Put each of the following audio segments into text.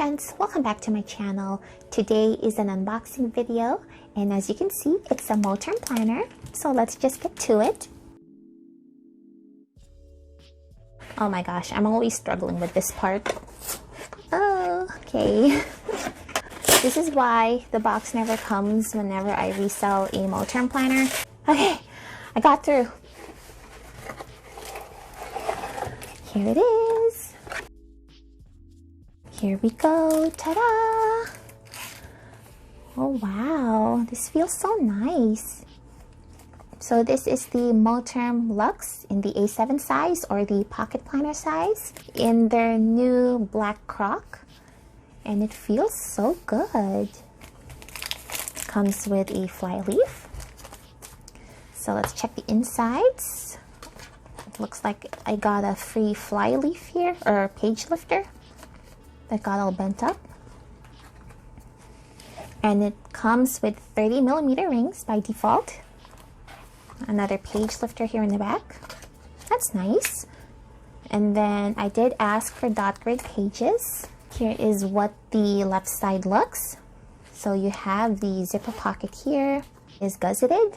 friends, welcome back to my channel. Today is an unboxing video, and as you can see, it's a Moterm planner. So let's just get to it. Oh my gosh, I'm always struggling with this part. Oh, okay. This is why the box never comes whenever I resell a Moterm planner. Okay, I got through. Here it is. Here we go. Ta-da! Oh wow, this feels so nice. So this is the Moterm Luxe in the A7 size, or the pocket planner size, in their new Black Croc, and it feels so good. Comes with a Flyleaf. So let's check the insides. It looks like I got a free Flyleaf here, or page lifter, that got all bent up. And it comes with 30mm rings by default. Another page lifter here in the back. That's nice. And then I did ask for dot grid pages. Here is what the left side looks. So you have the zipper pocket here, is gusseted.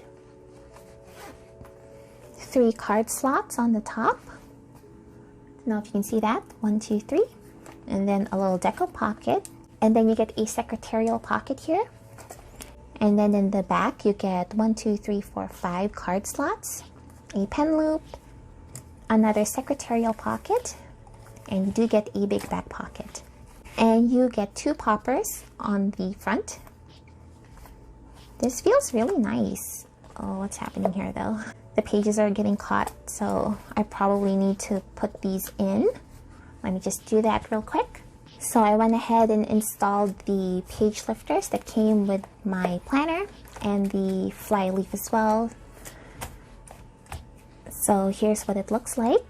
3 card slots on the top. I don't know if you can see that. 1, 2, 3. And then a little deco pocket. And then you get a secretarial pocket here. And then in the back, you get 1, 2, 3, 4, 5 card slots, a pen loop, another secretarial pocket, and you do get a big back pocket. And you get 2 poppers on the front. This feels really nice. Oh, what's happening here though? The pages are getting caught, so I probably need to put these in. Let me just do that real quick. So I went ahead and installed the page lifters that came with my planner, and the Flyleaf as well. So here's what it looks like.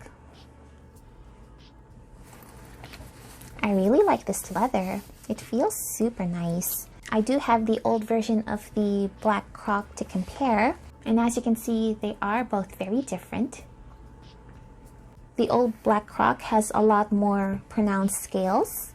I really like this leather. It feels super nice. I do have the old version of the Black Croc to compare, and as you can see, they are both very different. The old Black Croc has a lot more pronounced scales,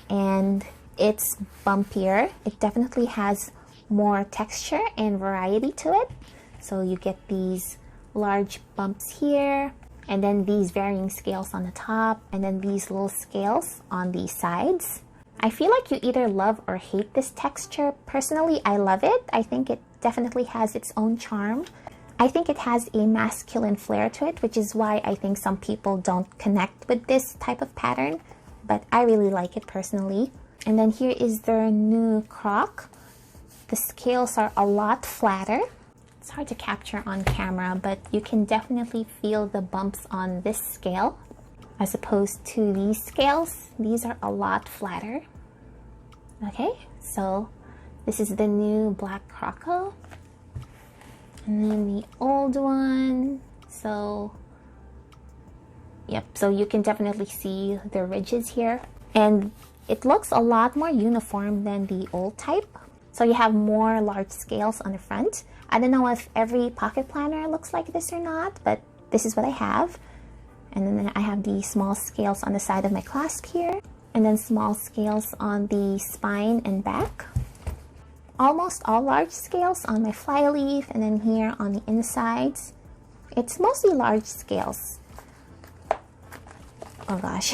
and it's bumpier. It definitely has more texture and variety to it. So you get these large bumps here, and then these varying scales on the top, and then these little scales on the sides. I feel like you either love or hate this texture. Personally, I love it. I think it definitely has its own charm. I think it has a masculine flair to it, which is why I think some people don't connect with this type of pattern. But I really like it personally. And then here is their new Croc. The scales are a lot flatter. It's hard to capture on camera, but you can definitely feel the bumps on this scale as opposed to these scales. These are a lot flatter. Okay, so this is the new Black Croco. And then the old one. So yep, so you can definitely see the ridges here, and it looks a lot more uniform than the old type. So you have more large scales on the front. I don't know if every pocket planner looks like this or not, but this is what I have. And then I have the small scales on the side of my clasp here, and then small scales on the spine and back. Almost all large scales on my Flyleaf, and then here on the insides. It's mostly large scales. Oh gosh,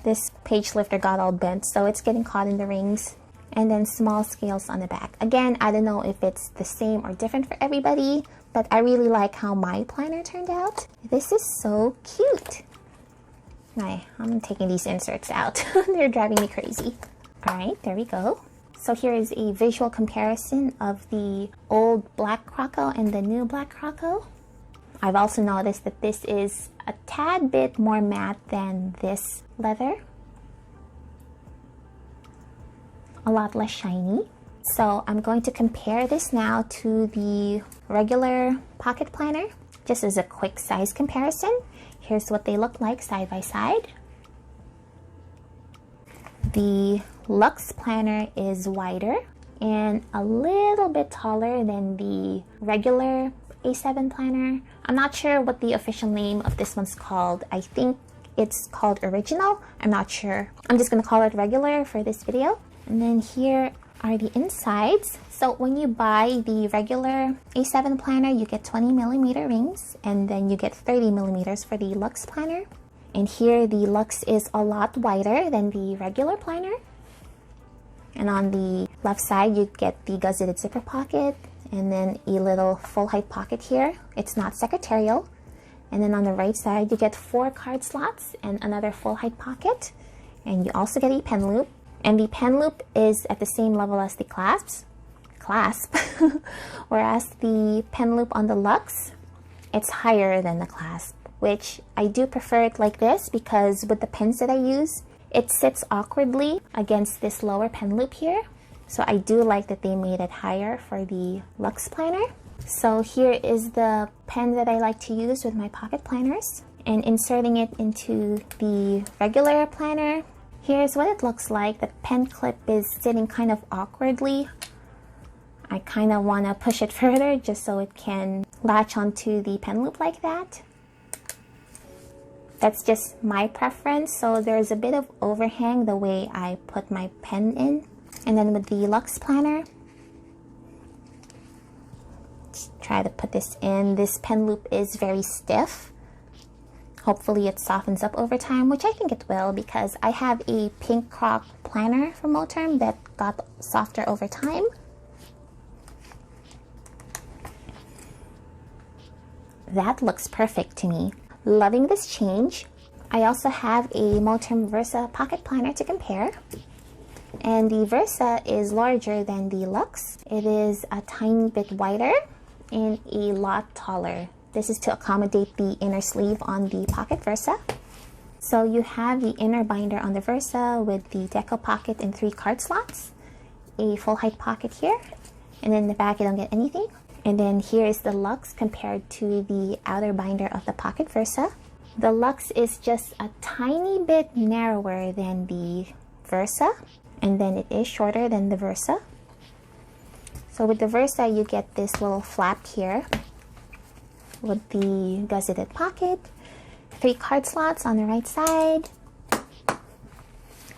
this page lifter got all bent, so it's getting caught in the rings. And then small scales on the back. Again, I don't know if it's the same or different for everybody, but I really like how my planner turned out. This is so cute. I'm taking these inserts out. They're driving me crazy. All right, there we go. So here is a visual comparison of the old Black Croco and the new Black Croco. I've also noticed that this is a tad bit more matte than this leather. A lot less shiny. So I'm going to compare this now to the regular pocket planner, just as a quick size comparison. Here's what they look like side by side. The Luxe planner is wider and a little bit taller than the regular A7 planner. I'm not sure what the official name of this one's called. I think it's called original. I'm not sure. I'm just gonna call it regular for this video. And then here are the insides. So when you buy the regular A7 planner, you get 20mm rings, and then you get 30mm for the Luxe planner. And here the Luxe is a lot wider than the regular planner. And on the left side, you get the gusseted zipper pocket, and then a little full height pocket here. It's not secretarial. And then on the right side, you get 4 card slots and another full height pocket. And you also get a pen loop. And the pen loop is at the same level as the clasp. Whereas the pen loop on the Luxe, it's higher than the clasp, which I do prefer it like this because with the pens that I use, it sits awkwardly against this lower pen loop here. So I do like that they made it higher for the Luxe planner. So here is the pen that I like to use with my pocket planners. And inserting it into the regular planner, here's what it looks like. The pen clip is sitting kind of awkwardly. I kind of want to push it further just so it can latch onto the pen loop like that. That's just my preference, so there's a bit of overhang the way I put my pen in. And then with the Luxe planner, just try to put this in. This pen loop is very stiff. Hopefully it softens up over time, which I think it will because I have a pink croc planner from Moterm that got softer over time. That looks perfect to me. Loving this change. I also have a Moterm Versa pocket planner to compare. And the Versa is larger than the Luxe. It is a tiny bit wider and a lot taller. This is to accommodate the inner sleeve on the pocket Versa. So you have the inner binder on the Versa with the deco pocket and 3 card slots. A full height pocket here. And in the back you don't get anything. And then here is the Luxe compared to the outer binder of the pocket Versa. The Luxe is just a tiny bit narrower than the Versa, and then it is shorter than the Versa. So with the Versa, you get this little flap here with the gusseted pocket, 3 card slots on the right side,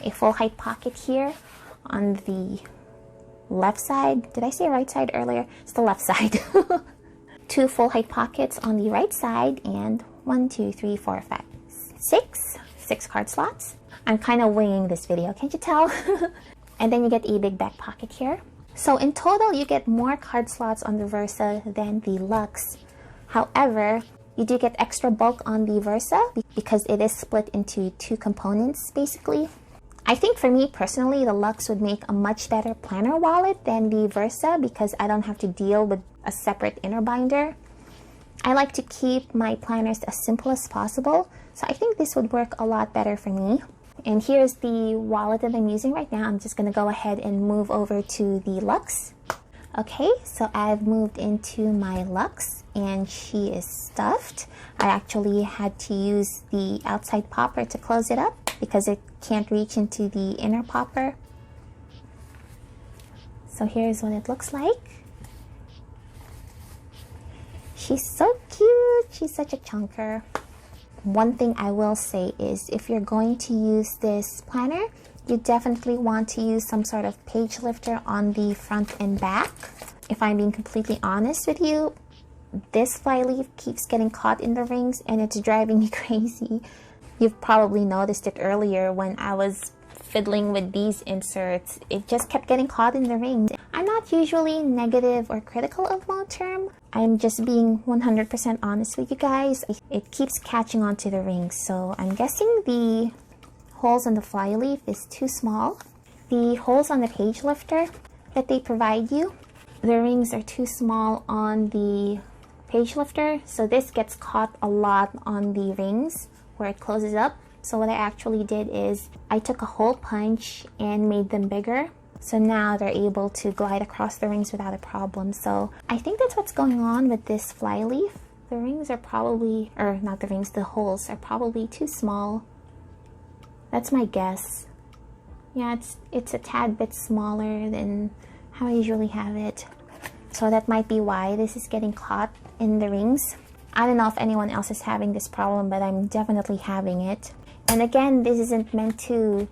a full height pocket here on the left side. Did I say right side earlier? It's the left side. 2 full height pockets on the right side, and 1, 2, 3, 4, 5, 6 card slots. I'm kind of winging this video, can't you tell? And then you get a big back pocket here. So in total, you get more card slots on the Versa than the Luxe. However, you do get extra bulk on the Versa because it is split into 2 components basically. I think for me personally, the Luxe would make a much better planner wallet than the Versa because I don't have to deal with a separate inner binder. I like to keep my planners as simple as possible, so I think this would work a lot better for me. And here's the wallet that I'm using right now. I'm just going to go ahead and move over to the Luxe. Okay, so I've moved into my Luxe and she is stuffed. I actually had to use the outside popper to close it up because it can't reach into the inner popper. So here's what it looks like. She's so cute. She's such a chunker. One thing I will say is if you're going to use this planner, you definitely want to use some sort of page lifter on the front and back. If I'm being completely honest with you, this Flyleaf keeps getting caught in the rings and it's driving me crazy. You've probably noticed it earlier when I was fiddling with these inserts. It just kept getting caught in the rings. I'm not usually negative or critical of Moterm. I'm just being 100% honest with you guys. It keeps catching onto the rings, so I'm guessing the holes on the Flyleaf is too small. The holes on the page lifter that they provide you, the rings are too small on the page lifter, so this gets caught a lot on the rings where it closes up. So what I actually did is I took a hole punch and made them bigger. So now they're able to glide across the rings without a problem. So I think that's what's going on with this Flyleaf. The rings are probably, or not the rings, the holes are probably too small. That's my guess. Yeah, it's a tad bit smaller than how I usually have it. So that might be why this is getting caught in the rings. I don't know if anyone else is having this problem, but I'm definitely having it. And again, this isn't meant to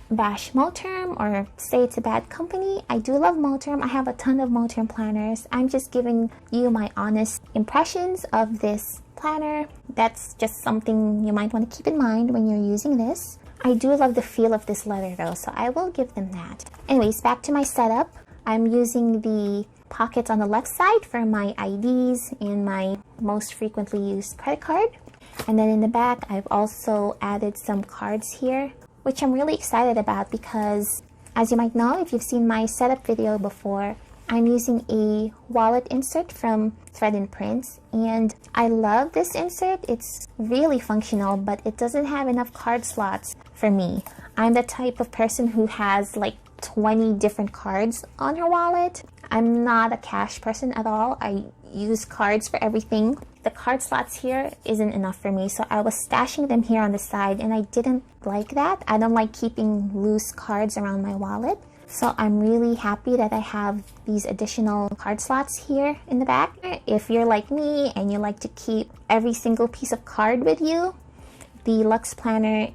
bash Moterm or say it's a bad company. I do love Moterm. I have a ton of Moterm planners. I'm just giving you my honest impressions of this planner. That's just something you might want to keep in mind when you're using this. I do love the feel of this leather though, so I will give them that. Anyways, back to my setup. I'm using the pockets on the left side for my IDs and my most frequently used credit card. And then in the back, I've also added some cards here, which I'm really excited about because, as you might know, if you've seen my setup video before, I'm using a wallet insert from Thread and Prints, and I love this insert. It's really functional, but it doesn't have enough card slots for me. I'm the type of person who has like 20 different cards on her wallet. I'm not a cash person at all. I use cards for everything. The card slots here isn't enough for me, so I was stashing them here on the side, and I didn't like that. I don't like keeping loose cards around my wallet. So I'm really happy that I have these additional card slots here in the back. If you're like me and you like to keep every single piece of card with you, the Luxe planner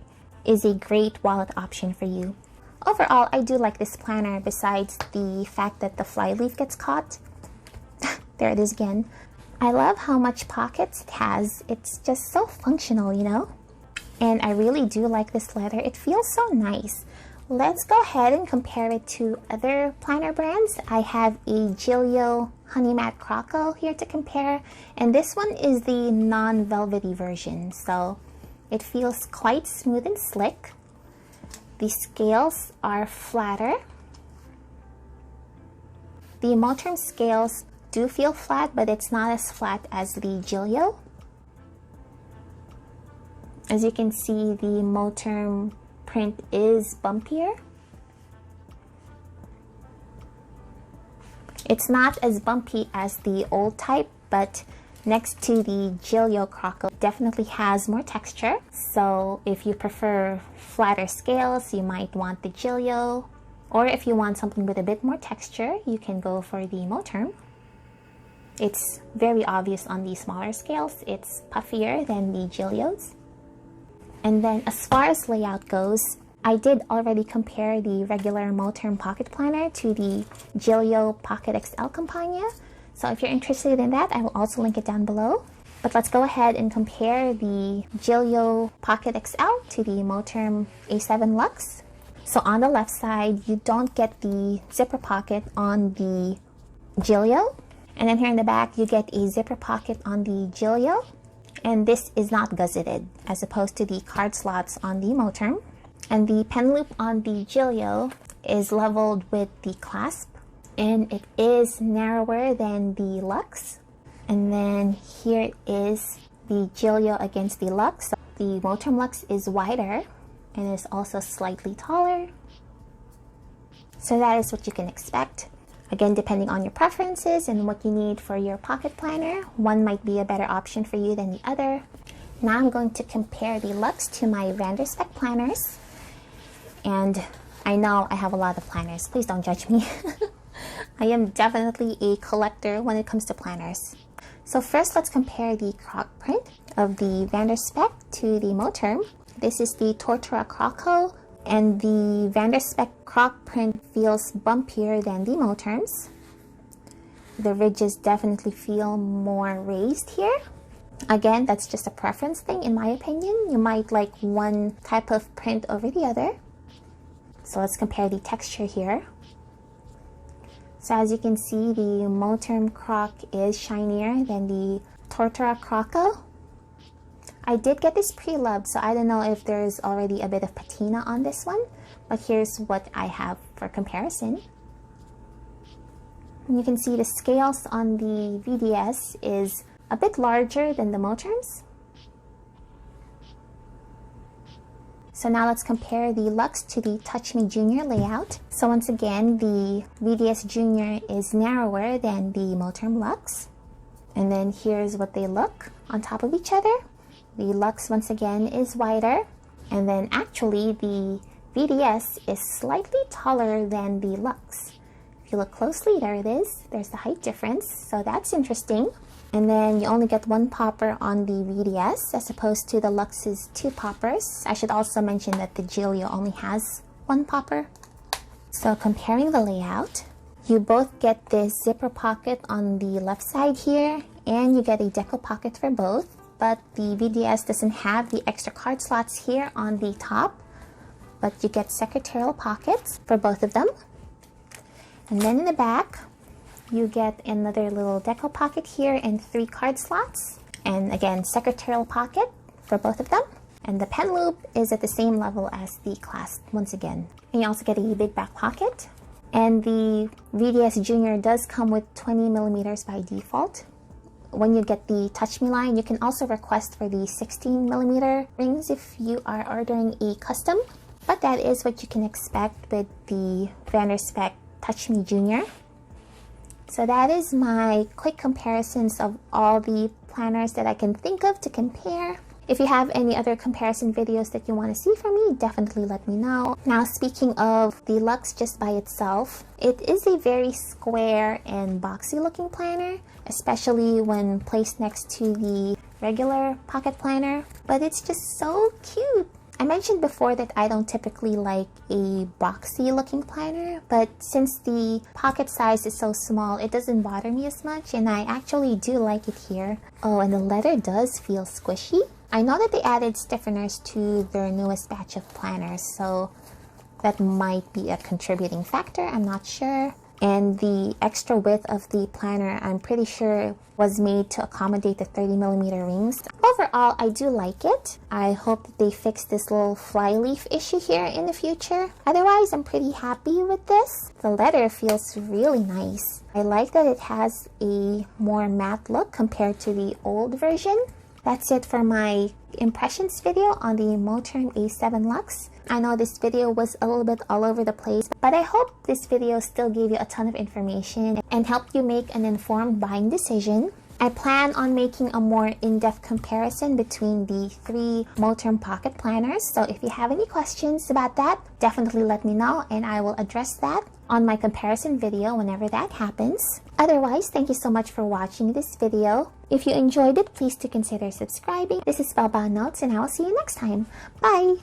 is a great wallet option for you. Overall, I do like this planner besides the fact that the flyleaf gets caught. There it is again. I love how much pockets it has. It's just so functional, you know? And I really do like this leather. It feels so nice. Let's go ahead and compare it to other planner brands. I have a Gillio Honey Matte Croco here to compare, and this one is the non-velvety version, so it feels quite smooth and slick. The scales are flatter. The Moterm scales do feel flat, but it's not as flat as the Gillio. As you can see, the Moterm print is bumpier. It's not as bumpy as the old type, but next to the Gillio Croco, definitely has more texture. So if you prefer flatter scales, you might want the Gillio. Or if you want something with a bit more texture, you can go for the Moterm. It's very obvious on the smaller scales. It's puffier than the Gillios. And then as far as layout goes, I did already compare the regular Moterm pocket planner to the Gillio Pocket XL Compagna. So if you're interested in that, I will also link it down below. But let's go ahead and compare the Gillio Pocket XL to the Moterm A7 Luxe. So on the left side, you don't get the zipper pocket on the Gillio. And then here in the back, you get a zipper pocket on the Gillio. And this is not gusseted, as opposed to the card slots on the Moterm. And the pen loop on the Gillio is leveled with the clasp, and it is narrower than the Luxe. And then here is the Gillio against the Luxe. The Moterm Luxe is wider and is also slightly taller. So that is what you can expect. Again, depending on your preferences and what you need for your pocket planner, one might be a better option for you than the other. Now I'm going to compare the Luxe to my Spek planners. And I know I have a lot of planners. Please don't judge me. I am definitely a collector when it comes to planners. So first, let's compare the croc print of the Spek to the Moterm. This is the Tortora Croco, and the Spek croc print feels bumpier than the Moterms. The ridges definitely feel more raised here. Again, that's just a preference thing in my opinion. You might like one type of print over the other. So let's compare the texture here. So as you can see, the Moterm Croc is shinier than the Tortora Croco. I did get this pre-loved, so I don't know if there's already a bit of patina on this one, but here's what I have for comparison. And you can see the scales on the VDS is a bit larger than the Moterms. So now let's compare the Luxe to the Touch Me Junior layout. So once again, the VDS Junior is narrower than the Moterm Luxe. And then here's what they look on top of each other. The Luxe once again is wider. And then actually the VDS is slightly taller than the Luxe. If you look closely, there it is. There's the height difference. So that's interesting. And then you only get one popper on the VDS as opposed to the Luxe's 2 poppers. I should also mention that the Gillio only has 1 popper. So comparing the layout, you both get this zipper pocket on the left side here, and you get a deco pocket for both, but the VDS doesn't have the extra card slots here on the top, but you get secretarial pockets for both of them. And then in the back, you get another little deco pocket here and 3 card slots. And again, secretarial pocket for both of them. And the pen loop is at the same level as the clasp once again. And you also get a big back pocket. And the VDS Junior does come with 20 millimeters by default. When you get the Touch Me line, you can also request for the 16 millimeter rings if you are ordering a custom. But that is what you can expect with the Spek Touch Me Junior. So that is my quick comparisons of all the planners that I can think of to compare. If you have any other comparison videos that you want to see from me, definitely let me know. Now, speaking of the Luxe just by itself, it is a very square and boxy looking planner, especially when placed next to the regular pocket planner, but it's just so cute. I mentioned before that I don't typically like a boxy looking planner, but since the pocket size is so small, it doesn't bother me as much, and I actually do like it here. Oh, and the leather does feel squishy. I know that they added stiffeners to their newest batch of planners, so that might be a contributing factor, I'm not sure. And the extra width of the planner, I'm pretty sure was made to accommodate the 30 millimeter rings. Overall, I do like it. I hope that they fix this little flyleaf issue here in the future. Otherwise, I'm pretty happy with this. The leather feels really nice. I like that it has a more matte look compared to the old version. That's it for my impressions video on the Moterm A7 Luxe. I know this video was a little bit all over the place, but I hope this video still gave you a ton of information and helped you make an informed buying decision. I plan on making a more in-depth comparison between the 3 Moterm pocket planners, so if you have any questions about that, definitely let me know and I will address that on my comparison video whenever that happens. Otherwise, thank you so much for watching this video. If you enjoyed it, please do consider subscribing. This is Spellbound Notes and I will see you next time. Bye!